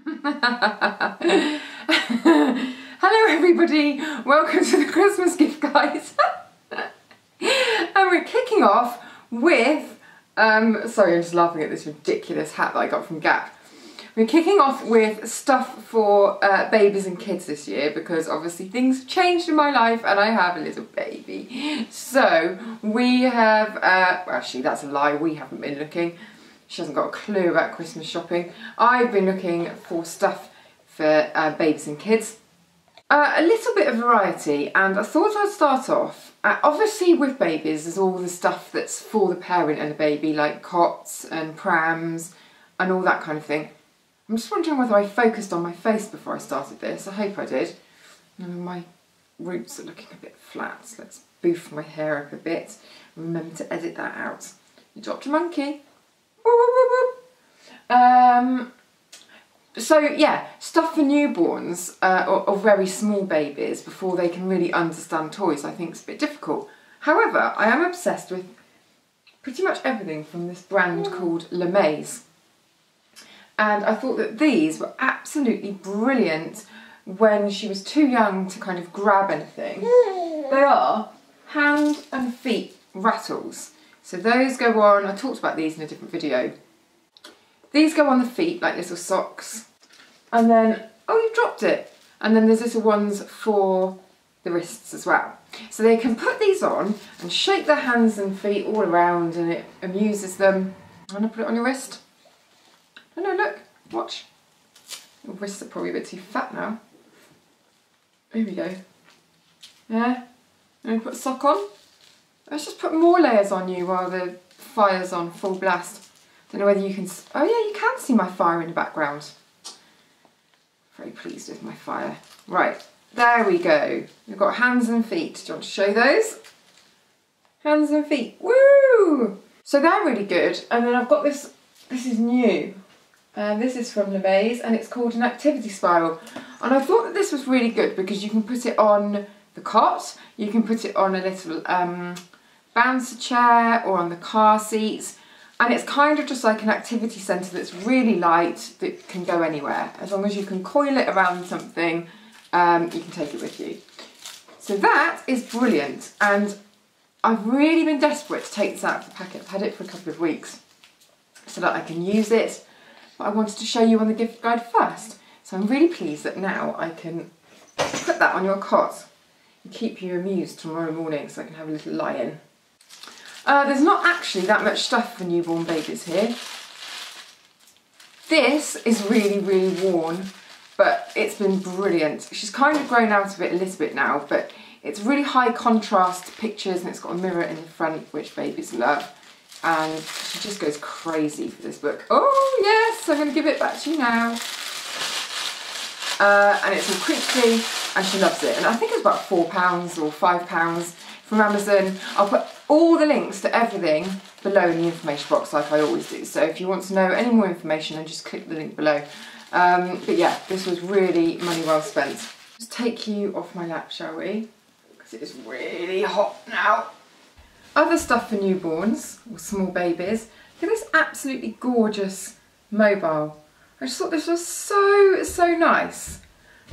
Hello everybody, welcome to the Christmas gift guys. And we're kicking off with, sorry I'm just laughing at this ridiculous hat that I got from Gap. We're kicking off with stuff for babies and kids this year because obviously things have changed in my life and I have a little baby. So we have, actually that's a lie, we haven't been looking. She hasn't got a clue about Christmas shopping. I've been looking for stuff for babies and kids. A little bit of variety, and I thought I'd start off, obviously with babies there's all the stuff that's for the parent and the baby, like cots and prams and all that kind of thing. I'm just wondering whether I focused on my face before I started this. I hope I did. My roots are looking a bit flat, so let's boof my hair up a bit. Remember to edit that out. You dropped a monkey. So yeah, stuff for newborns or very small babies before they can really understand toys I think is a bit difficult. However, I am obsessed with pretty much everything from this brand called Lemaze. And I thought that these were absolutely brilliant when she was too young to kind of grab anything. They are hand and feet rattles. So those go on, I talked about these in a different video. These go on the feet like little socks. And then, oh, you dropped it. And then there's little ones for the wrists as well. So they can put these on and shake their hands and feet all around and it amuses them. I'm gonna put it on your wrist. Oh no, look, watch. Your wrists are probably a bit too fat now. Here we go. Yeah, and put a sock on. Let's just put more layers on you while the fire's on full blast. Don't know whether you can, oh yeah, you can see my fire in the background. Very pleased with my fire. Right, there we go. We've got hands and feet. Do you want to show those? Hands and feet, woo! So they're really good. And then I've got this is new. This is from Lemaze and it's called an activity spiral. And I thought that this was really good because you can put it on the cot, you can put it on a little bouncer chair or on the car seats, and it's kind of just like an activity centre that's really light that can go anywhere. As long as you can coil it around something, you can take it with you. So that is brilliant, and I've really been desperate to take this out of the packet. I've had it for a couple of weeks so that I can use it, but I wanted to show you on the gift guide first. So I'm really pleased that now I can put that on your cot and keep you amused tomorrow morning so I can have a little lie-in. There's not actually that much stuff for newborn babies here. This is really, really worn, but it's been brilliant. She's kind of grown out of it a little bit now, but it's really high contrast pictures and it's got a mirror in the front, which babies love. And she just goes crazy for this book. Oh yes, I'm going to give it back to you now. And it's all crinkly and she loves it. And I think it's about £4 or £5 from Amazon. I'll put all the links to everything below in the information box like I always do. So if you want to know any more information, then just click the link below. But yeah, this was really money well spent. Let's take you off my lap, shall we? Because it is really hot now. Other stuff for newborns or small babies. Look at this absolutely gorgeous mobile. I just thought this was so nice.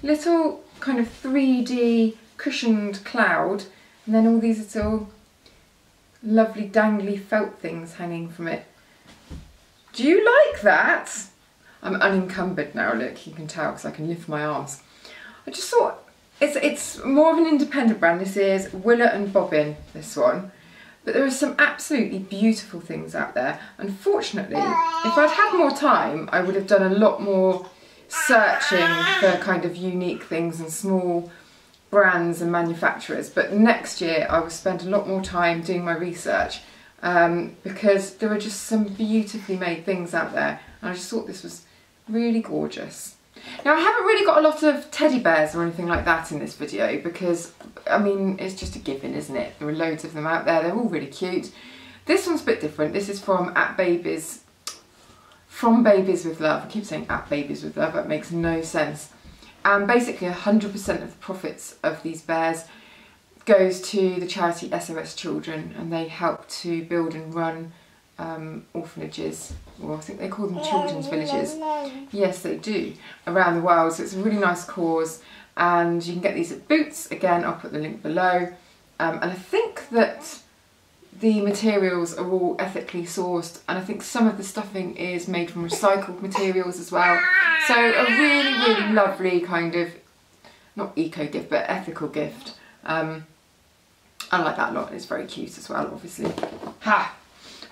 Little kind of 3D cushioned cloud, and then all these little lovely dangly felt things hanging from it. Do you like that? I'm unencumbered now, look, you can tell because I can lift my arms. I just thought it's more of an independent brand. This is Willa and Bobbin, this one. But there are some absolutely beautiful things out there. Unfortunately, if I'd had more time, I would have done a lot more searching for kind of unique things and small brands and manufacturers. But next year, I will spend a lot more time doing my research because there are just some beautifully made things out there. And I just thought this was really gorgeous. Now, I haven't really got a lot of teddy bears or anything like that in this video because, I mean, it's just a given, isn't it? There are loads of them out there. They're all really cute. This one's a bit different. This is from Babies with Love. I keep saying Babies with Love. That makes no sense. And basically 100% of the profits of these bears goes to the charity SOS Children, and they help to build and run orphanages, or I think they call them children's villages. Yes, they do, around the world. So it's a really nice cause, and you can get these at Boots. Again, I'll put the link below. And I think that the materials are all ethically sourced, and I think some of the stuffing is made from recycled materials as well. So a really, really lovely kind of, not eco gift, but ethical gift. I like that a lot. It's very cute as well, obviously. Ha!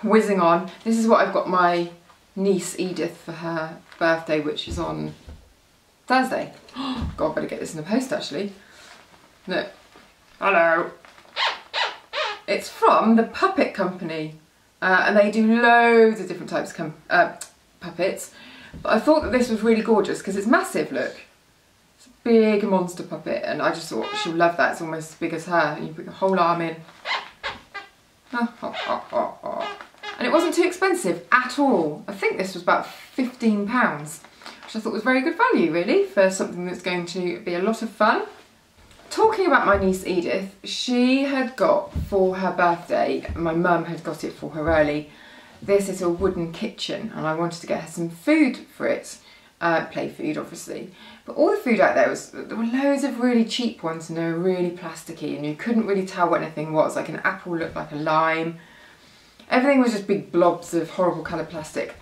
Whizzing on. This is what I've got my niece Edith for her birthday, which is on Thursday. God, I better get this in the post actually. Look. Hello. It's from the Puppet Company, and they do loads of different types of puppets. But I thought that this was really gorgeous because it's massive, look. It's a big monster puppet, and I just thought she'll love that. It's almost as big as her, and you put your whole arm in. And it wasn't too expensive at all. I think this was about £15, which I thought was very good value, really, for something that's going to be a lot of fun. Talking about my niece Edith, she had got for her birthday, my mum had got it for her early, this is a wooden kitchen, and I wanted to get her some food for it, play food obviously, but all the food out there there were loads of really cheap ones, and they were really plasticky, and you couldn't really tell what anything was. Like an apple looked like a lime, everything was just big blobs of horrible coloured plastic.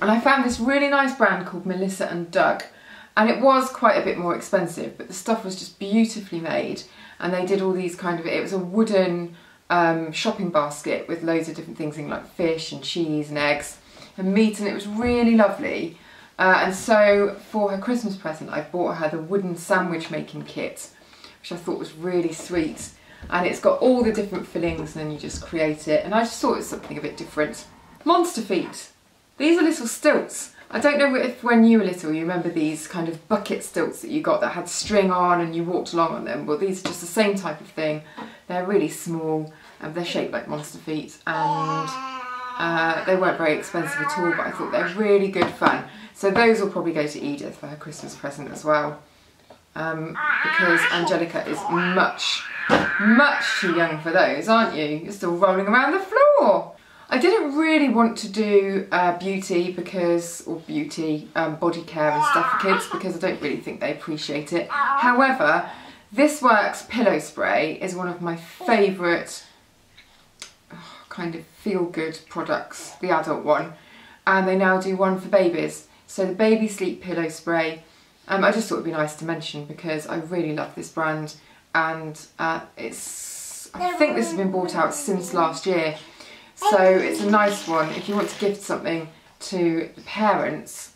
And I found this really nice brand called Melissa and Doug. And it was quite a bit more expensive, but the stuff was just beautifully made. And they did all these kind of, it was a wooden shopping basket with loads of different things in, like fish and cheese and eggs and meat, and it was really lovely. And so for her Christmas present, I bought her the wooden sandwich making kit, which I thought was really sweet. And it's got all the different fillings, and then you just create it. And I just thought it was something a bit different. Monster feet. These are little stilts. I don't know if when you were little you remember these kind of bucket stilts that you got that had string on and you walked along on them. Well, these are just the same type of thing. They're really small and they're shaped like monster feet, and they weren't very expensive at all, but I thought they're really good fun. So those will probably go to Edith for her Christmas present as well, because Angelica is much too young for those, aren't you? You're still rolling around the floor. I didn't really want to do beauty body care and stuff for kids, because I don't really think they appreciate it. However, This Works pillow spray is one of my favourite kind of feel-good products, the adult one, and they now do one for babies. So the Baby Sleep pillow spray, I just thought it'd be nice to mention because I really love this brand, and I think this has been bought out since last year. So it's a nice one if you want to gift something to the parents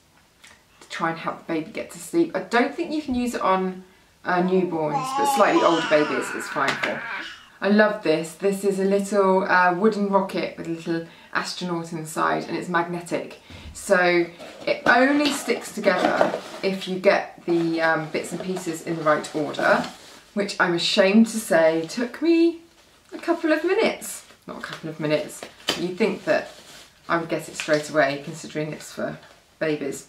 to try and help the baby get to sleep. I don't think you can use it on newborns, but slightly older babies it's fine for. I love this. This is a little wooden rocket with a little astronaut inside, and it's magnetic. So it only sticks together if you get the bits and pieces in the right order, which I'm ashamed to say took me a couple of minutes. Not a couple of minutes. You'd think that I would get it straight away, considering it's for babies.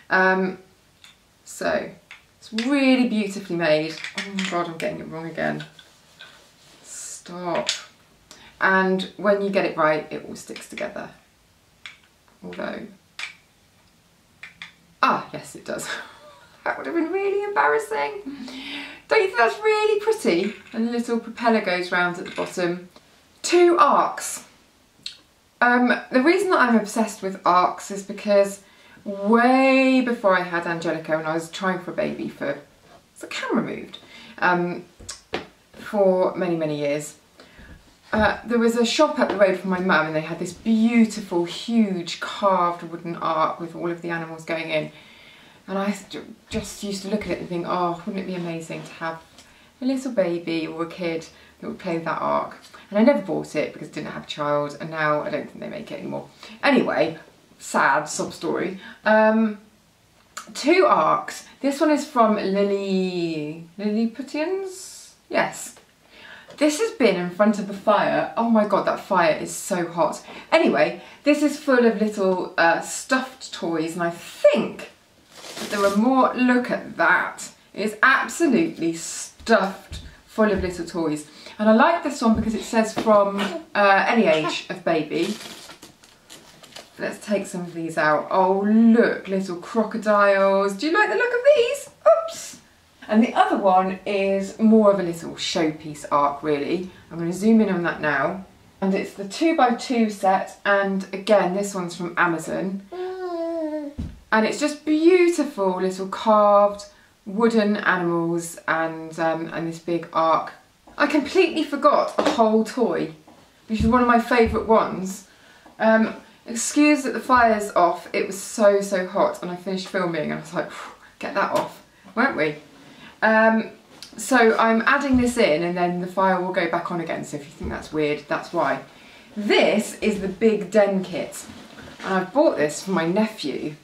So it's really beautifully made. Oh my god, I'm getting it wrong again. Stop. And when you get it right, it all sticks together. Although, yes it does. That would have been really embarrassing. Don't you think that's really pretty? And the little propeller goes round at the bottom. 2 arcs. The reason that I'm obsessed with arcs is because way before I had Angelica, and I was trying for a baby for, the camera moved, for many years, there was a shop up the road from my mum, and they had this beautiful, huge carved wooden ark with all of the animals going in. And I just used to look at it and think, oh, wouldn't it be amazing to have a little baby or a kid that would play with that ark? And I never bought it because I didn't have a child, and now I don't think they make it anymore. Anyway, sad sob story. 2 arcs. This one is from Lilliputians? Yes. This has been in front of the fire. Oh my god, that fire is so hot. Anyway, this is full of little stuffed toys, and I think there are more. Look at that. It's absolutely stuffed full of little toys. And I like this one because it says from any age of baby. Let's take some of these out. Oh look, little crocodiles. Do you like the look of these? Oops. And the other one is more of a little showpiece arc really. I'm going to zoom in on that now. And it's the 2x2 set, and again this one's from Amazon. And it's just beautiful little carved wooden animals and this big arc. I completely forgot a whole toy, which is one of my favourite ones. Excuse that the fire's off, it was so hot and I finished filming and I was like, get that off, won't we? So I'm adding this in and then the fire will go back on again, so if you think that's weird, that's why. This is the Big Den kit, and I've bought this for my nephew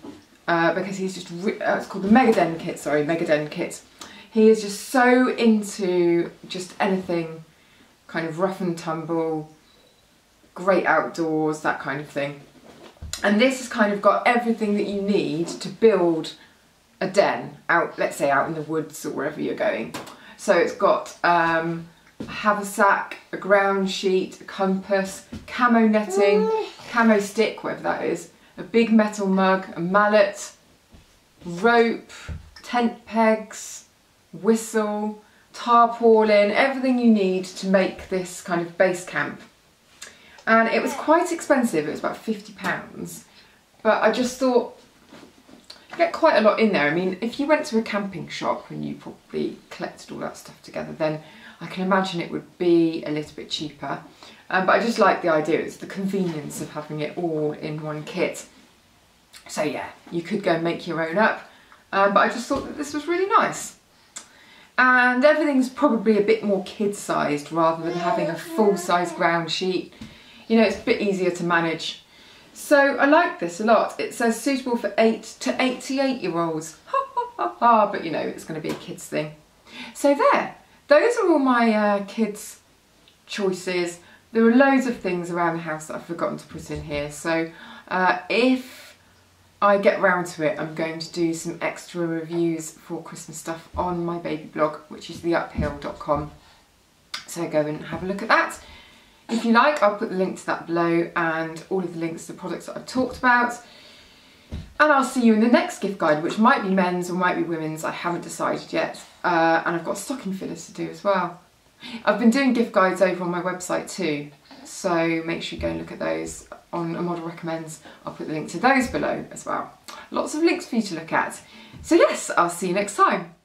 because he's just, it's called the Mega Den kit, sorry, Mega Den kit. He is just so into just anything kind of rough and tumble, great outdoors, that kind of thing. And this has kind of got everything that you need to build a den out, let's say out in the woods or wherever you're going. So it's got a haversack, a ground sheet, a compass, camo netting, camo stick, whatever that is, a big metal mug, a mallet, rope, tent pegs, whistle, tarpaulin, everything you need to make this kind of base camp. And it was quite expensive, it was about £50, but I just thought, you get quite a lot in there. I mean, if you went to a camping shop and you probably collected all that stuff together, then I can imagine it would be a little bit cheaper. But I just like the idea, it's the convenience of having it all in one kit. So yeah, you could go and make your own up, but I just thought that this was really nice. And everything's probably a bit more kid-sized rather than having a full-size ground sheet. You know, it's a bit easier to manage. So I like this a lot. It says suitable for 8 to 88-year-olds. Ha ha ha ha, but you know, it's going to be a kids thing. So there, those are all my kids' choices. There are loads of things around the house that I've forgotten to put in here. So if I get round to it, I'm going to do some extra reviews for Christmas stuff on my baby blog, which is theuphill.com. So go and have a look at that. If you like, I'll put the link to that below and all of the links to the products that I've talked about. And I'll see you in the next gift guide, which might be men's or might be women's, I haven't decided yet. And I've got stocking fillers to do as well. I've been doing gift guides over on my website too, so make sure you go and look at those on A Model Recommends. I'll put the link to those below as well. Lots of links for you to look at. So yes, I'll see you next time.